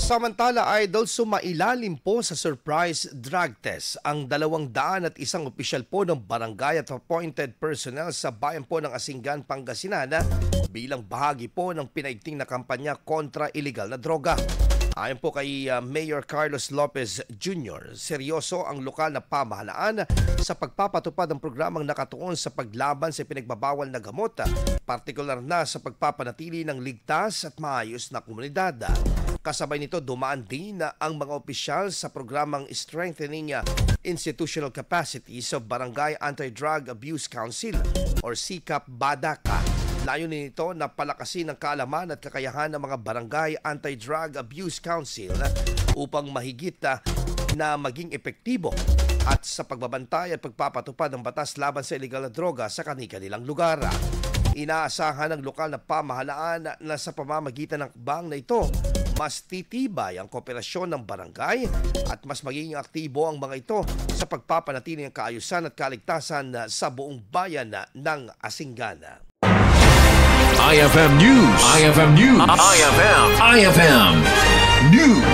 Samantala, Idol, sumailalim po sa surprise drug test ang 201 opisyal po ng barangay at appointed personnel sa bayan po ng Asingan, Pangasinan bilang bahagi po ng pinaigting na kampanya kontra illegal na droga. Ayon po kay Mayor Carlos Lopez Jr., seryoso ang lokal na pamahalaan sa pagpapatupad ng programang nakatuon sa paglaban sa pinagbabawal na gamot, partikular na sa pagpapanatili ng ligtas at maayos na komunidad. Kasabay nito, dumaan din ang mga opisyal sa programang Strengthening Institutional Capacities of Barangay Anti-Drug Abuse Council or SICAP Badaka. Layunin nito na palakasin ang kaalaman at kakayahan ng mga Barangay Anti-Drug Abuse Council upang mahigit na maging epektibo at sa pagbabantay at pagpapatupad ng batas laban sa illegal na droga sa kanilang lugar. Inaasahan ng lokal na pamahalaan na sa pamamagitan ng akbang na ito, mas titibay ang kooperasyon ng barangay at mas magiging aktibo ang mga ito sa pagpapanatili ng kaayusan at kaligtasan sa buong bayan ng Asingan. IFM News. IFM News. IFM News.